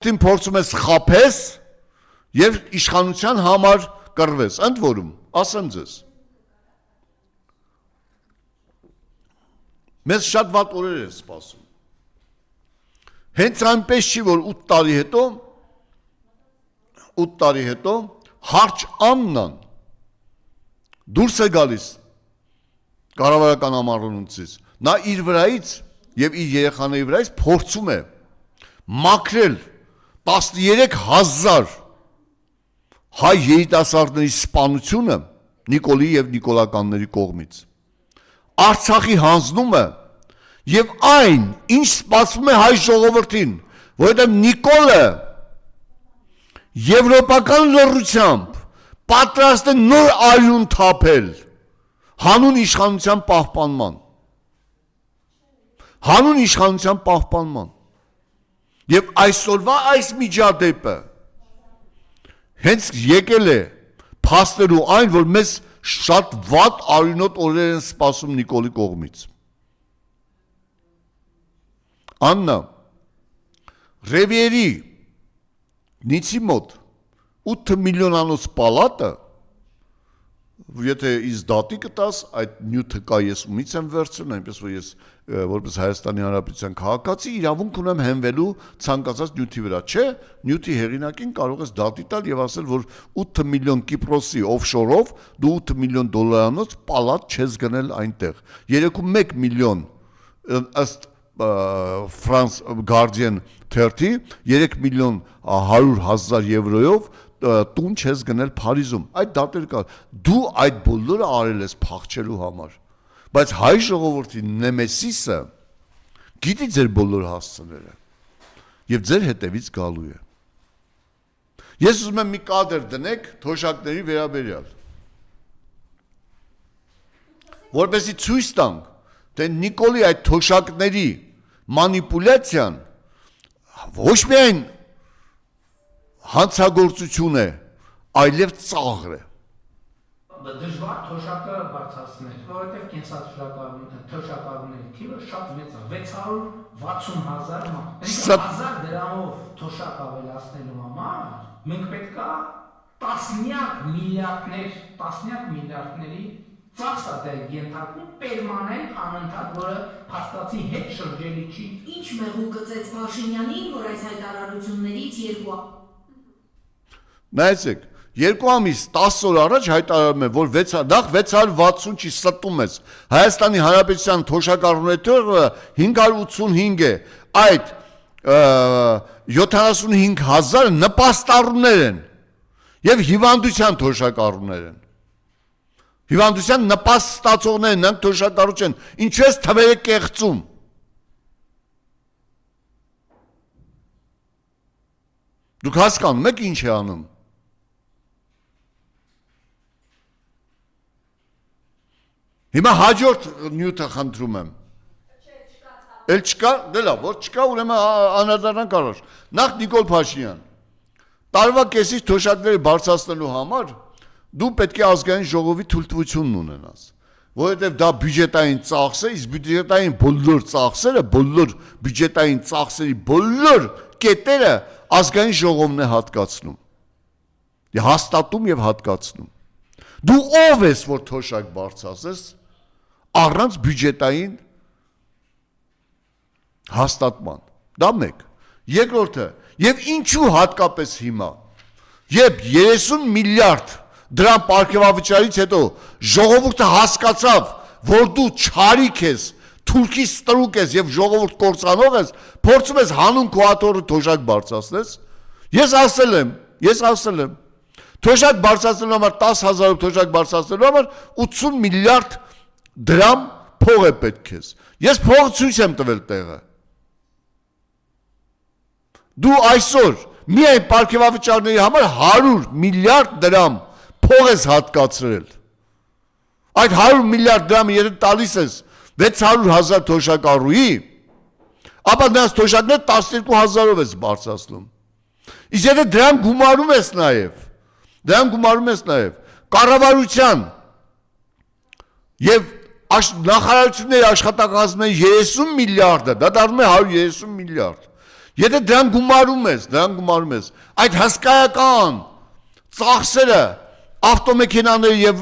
Դին փորձում ես խափես եւ իշխանության համար կռվես, ընդ որում, ասեմ ձեզ։ Մեզ շատ վատ օրեր է սպասում։ Հենց այնպես չի, որ 8 տարի հետո հարճ Աննան դուրս է գալիս կառավարական համառունությունից։ Նա իր վրայից եւ իր երեխաների վրայից փորձում է մաքրել 13,000 հայ երիտասարդների սպանությունը Նիկոլի եւ նիկոլականների կողմից։ Արցախի հանձնումը եւ այն, ինչ սպասվում է հայ ժողովրդին, որովհետեւ Նիկոլը եվրոպական լռությամբ պատրաստ է նոր արյուն թափել հանուն իշխանության պահպանման։ Եվ այսօրվա այս միջադեպը հենց եկել է փաստելու այն, որ մեզ շատ վատ արյունոտ օրեր են սպասում Նիկոլի կողմից։ Աննա, Ռևիերի Նիցի մոտ 8 միլիոնանոց պալատը, եթե իս դատի կտաս, այդ նյութը կա, ես ումից եմ վերցրել, այնպես որ ես որպես Հայաստանի Հանրապետության քաղաքացի իրավունք ունեմ հենվելու ցանկացած նյութի վրա, չէ, նյութի հեղինակին կարող ես դատի տալ եւ ասել, որ 8 միլիոն Կիպրոսի օֆշորով դու 8 միլիոն դոլարանոց պալատ չես գնել այնտեղ։ Երեքում 1 միլիոն ըստ France Guardian 30 3 միլիոն 100,000 եվրոյով տուն չես գնել Փարիզում։ Այդ դատեր կա։ Դու այդ բոլորը արել ես փախչելու համար։ Բայց հայ ժողովրդի նեմեսիսը գիտի ձեր բոլոր հասցեները եւ ձեր հետևից գալու է։ Ես ուզում եմ մի կադր դնեք թոշակների վերաբերյալ, որպեսզի ցույց տանք, թե Նիկոլի այդ թոշակների մանիպուլյացիան ոչ միայն հանցագործություն է, այլև ծաղր է։ Դժվար թոշակը բարձրացնել, որովհետև կենսաթոշակառուների թիվը շատ մեծ է, 660,000 մարդ։ 1000 դրամով թոշակ ավելացնելու համար մենք պետք է տասնյակ միլիարդների ծախսատեր ենթարկում պերմանենտ անընդհատ, որը փաստացի հետ շրջելի չի։ Ինչ մեղու գծեց Փաշինյանին, որ այս հայտարարություններից Նայեցեք, 2 ամիս 10 օր առաջ հայտարարում է, որ 660 չի ստում ես։ Հայաստանի Հանրապետության թոշակառուների թիվը 585 է։ Այդ 75,000 նպաստառուներ են եւ հիվանդության թոշակառուներ են։ Հիվանդության նպաստ ստացողներն են թոշակառություն։ Ինչու ես թվերը կեղծում։ Դուք հասկանում եք ինչ է անում։ Հիմա հաջորդ նյութը խնդրում եմ։ Էլ չկա, դե լավ, որ չկա, ուրեմն անդրադառնանք առաջ։ Նախ Նիկոլ Փաշինյան։ Տարվա կեսից թոշակները բարձրացնելու համար դու պետք է ազգային ժողովի թույլտվությունն ունենաս, որովհետև դա բյուջետային ծախս է, իսկ բյուջետային բոլոր ծախսերը, բոլոր բյուջետային ծախսերի բոլոր կետերը ազգային ժողովն է հատկացնում։ Հաստատում եւ հատկացնում։ Դու ով ես, որ թոշակ բարձրացես առանց բյուջետային հաստատման։ Դա մեկ։ Երկրորդը, եւ ինչու հատկապես հիմա, երբ 30 միլիարդ դրամ պարգևավճարից հետո ժողովուրդը հասկացավ, որ դու չարիք ես, թուրքի ստրուկ ես եւ ժողովուրդ կործանող ես, փորձում ես հանուն քո աթոռը թոշակ բարձրացնես։ Ես ասել եմ, թոշակ բարձրացնելու համար 10,000 թոշակ բարձրացնելու համար 80 միլիարդ դրամ փող է պետք ես։ Ես փող ցույց եմ տվել տեղը։ Դու այսօր միայն պարգևավճարների համար 100 միլիարդ դրամ փող ես հատկացրել։ Այդ 100 միլիարդ դրամը եթե տալիս ես 600,000 թոշակառուի, ապա նրանց թոշակները 12,000-ով ես բարձրացնում։ Իսկ եթե դրան գումարում ես նաև կառավարության եւ նախարարությունների աշխատակազմների 30 միլիարդը, դա դառնում է 130 միլիարդ։ Եթե դրան գումարում ես, այդ հսկայական ծախսերը ավտոմեքենաների եւ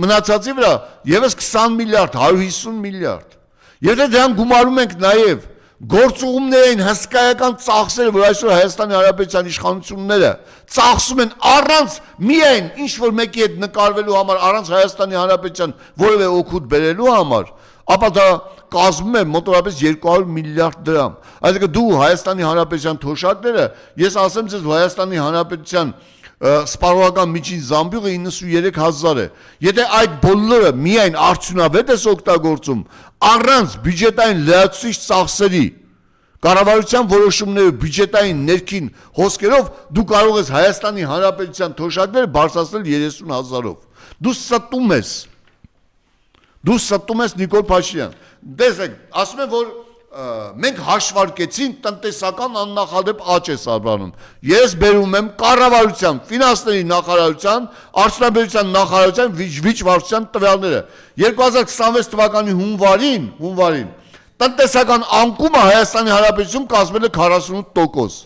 մնացածի վրա եւս 20 միլիարդ, 150 միլիարդ։ Եթե դրան գումարում ենք նաեւ գործուղումներին հսկայական ծախսերը, որ այսօր Հայաստանի Հանրապետության իշխանությունները ծախսում են առանց միայն ինչ-որ մեկի հետ նկարվելու համար, առանց Հայաստանի Հանրապետության որևէ օգուտ բերելու համար, ապա դա կազմում է մոտավորապես 200 միլիարդ դրամ։ Այսինքն դու Հայաստանի Հանրապետության թոշակները, ես ասեմ ձեզ, որ Հայաստանի Հանրապետության սպառողական միջին զամբյուղը 93,000 է։ Եթե այդ բոլորը միայն արդյունավետ ես օգտագործում, առանց բյուջետային լրացուցիչ ծախսերի, կառավարության որոշումների բյուջետային ներքին հոսքերով դու կարող ես Հայաստանի Հանրապետության թոշակները բարձրացնել 30,000-ով։ Դու ստում ես Նիկոլ Փաշինյան։ Տեսեք, ասում են, որ մենք հաշվարկեցինք տնտեսական աննախադեպ աճ է սարբանում։ Ես բերում եմ կառավարության, ֆինանսների նախարարության, արդյունաբերության նախարարության վիճվարության տվյալները։ 2026 թվականի հունվարին տնտեսական անկումը Հայաստանի Հանրապետությունում կազմել է 48%։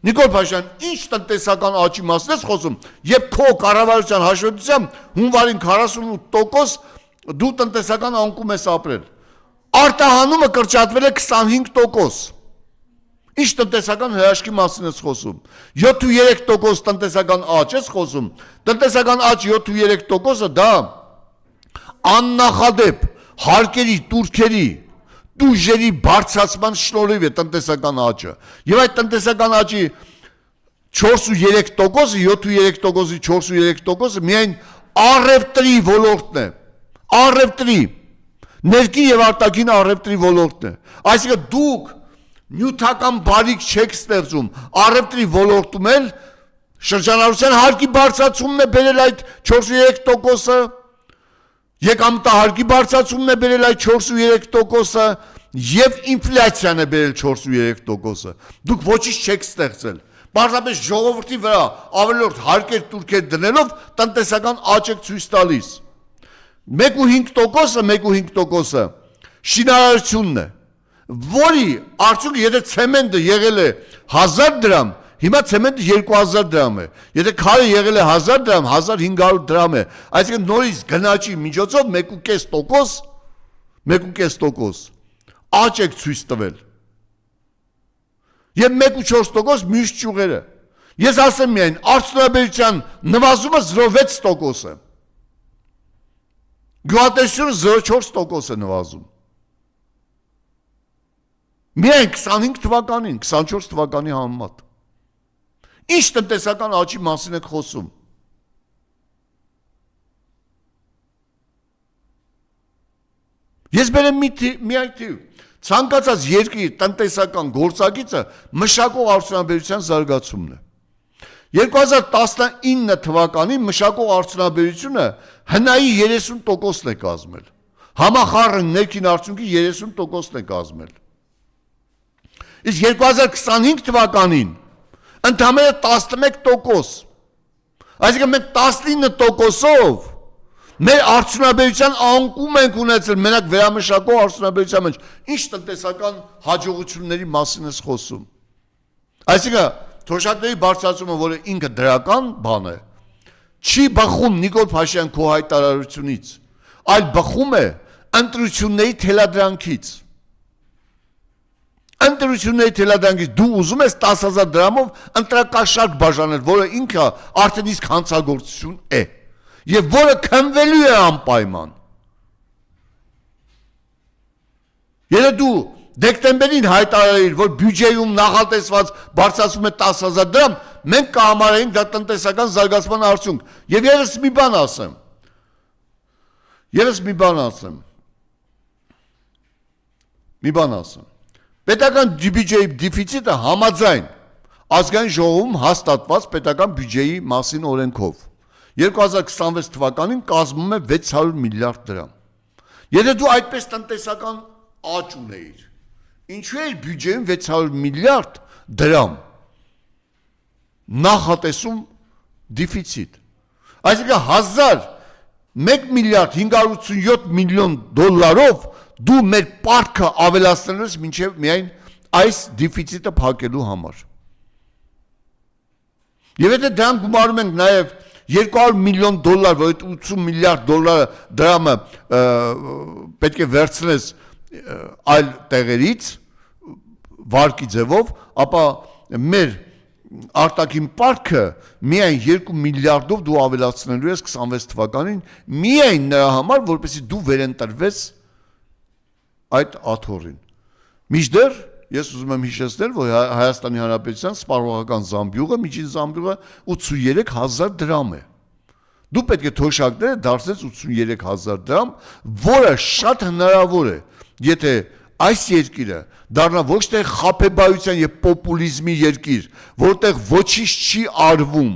Նիկոլ Փաշինյան, ինչ տնտեսական աճի մասին ես խոսում, երբ քո կառավարության հաշվետվությամբ հունվարին 48% դու տնտեսական անկում ես ապրել։ Արտահանումը կրճատվել է 25%։ Ինչ տնտեսական հրաշքի մասին ես խոսում։ 7.3% տնտեսական աճ ես խոսում։ Տնտեսական աճ 7.3%-ը դա աննախադեպ հարկերի, տուրքերի, տուժերի բարձրացման շնորհիվ է տնտեսական աճը։ Եվ այդ տնտեսական աճի 4.3%-ը, 7.3%-ի 4.3%-ը միայն առևտրի ոլորտն է։ Առևտրի ներքին եւ արտաքին առևտրի ոլորտն է։ Այսինքն դուք նյութական բարիք չեք ստեղծում, առևտրի ոլորտում էլ շրջանառության հարկի բարձրացումն է բերել այդ 4.3%-ը, եկամտահարկի բարձրացումն է բերել այդ 4.3%-ը եւ ինֆլյացիան է բերել 4.3%-ը։ Դուք ոչինչ չեք ստեղծել։ Պարզապես ժողովրդի վրա ավելորդ հարկեր տուրքեր դնելով տնտեսական աճ եք ցույց տալիս։ 1.5%-ը շինարարությունն է, որի արդյունքը եթե ցեմենտը եղել է 1000 դրամ, հիմա ցեմենտը 2000 դրամ է, եթե քարը եղել է 1000 դրամ, 1500 դրամ է, այսինքն նորից գնաճի միջոցով 1.5% աճ եք ցույց տվել։ Եվ 1.4% մյուս ճյուղերը։ Ես ասեմ միայն, արդյունաբերության նվազումը 0.6% է։ Գյուղատնտեսությունը 0.4% է նվազում։ Միայն 25 թվականին, 24 թվականի համեմատ։ Ինչ տնտեսական աճի մասին եք խոսում։ Ես բերեմ մի այլ թիվ։ Ցանկացած երկրի տնտեսական գործակիցը մշակող արդյունաբերության զարգացումն է։ 2019 թվականին մշակող արդյունաբերությունը հնայի 30%-ն է կազմել։ Համախառն ներքին արդյունքի 30%-ն է կազմել։ Իսկ 2025 թվականին ընդամենը 11%։ Այսինքն մենք 19%-ով մեր արդյունաբերության անկում ենք ունեցել մենակ վերամշակող արդյունաբերության մեջ։ Ինչ տնտեսական հաջողությունների մասին ես խոսում։ Այսինքն թոշակների բարձրացումը, որը ինքը դրական բան է, չի բխում Նիկոլ Փաշինյան քո հայտարարությունից, այլ բխում է ընտրությունների թելադրանքից։ Ընտրությունների թելադրանքից դու ուզում ես 10,000 դրամով ընտրակաշարք բաժանել, որը ինքը արդեն իսկ հանցագործություն է, եւ որը քննվելու է անպայման։ Եթե դու դեկտեմբերին հայտարարիր, որ բյուջեում նախատեսված բարձրացում է 10,000 դրամ, մենք կհամարենք դա տնտեսական զարգացման արդյունք։ Եվ եւս մի բան ասեմ։ Պետական բյուջեի դեֆիցիտը համաձայն ազգային ժողովում հաստատված պետական բյուջեի մասին օրենքով 2026 թվականին կազմում է 600 միլիարդ դրամ։ Եթե դու այդպես տնտեսական աճ ունեիր, ինչու է բյուջեում 600 միլիարդ դրամ նախատեսում դեֆիցիտ։ Այսինքն 1 միլիարդ 587 միլիոն դոլարով դու մեր պարտքը ավելացնելու ես մինչև միայն այս դեֆիցիտը փակելու համար։ Եվ եթե դրան գումարում ենք նաև $200 միլիոն, որ այդ 80 միլիարդ դրամը պետք է վերցնես այլ տեղերից վարկի ձևով, ապա մեր արտաքին պարտքը միայն 2 միլիարդով դու ավելացնելու ես 26 թվականին, միայն նրա համար, որպեսզի դու վերընտրվես այդ աթոռին։ Մինչդեռ ես ուզում եմ հիշեցնել, որ Հայաստանի Հանրապետության սպառողական զամբյուղը, միջին զամբյուղը 83,000 դրամ է։ Դու պետք է թոշակները դարձնես 83,000 դրամ, որը շատ հնարավոր է, եթե այս երկիրը դառնա ոչ թե խաբեբայության եւ պոպուլիզմի երկիր, որտեղ ոչինչ չի արվում,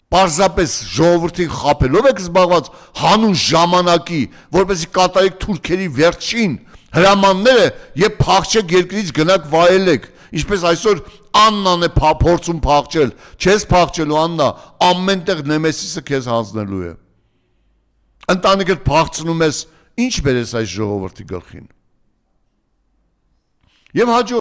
պարզապես ժողովրդին խաբելով եք զբաղված հանուն ժամանակի, որպեսզի կատարեք թուրքերի վերջին հրամանները եւ փախչեք երկրից գնաք վայելեք, ինչպես այսօր Աննան է փորձում փախչել, չես փախչելու Աննա, ամենտեղ նեմեսիսը քեզ հանձնելու է։ Ընտանիքդ փախցնում ես, ինչ բերես այս ժողովրդի գլխին։ Եվ հաջորդ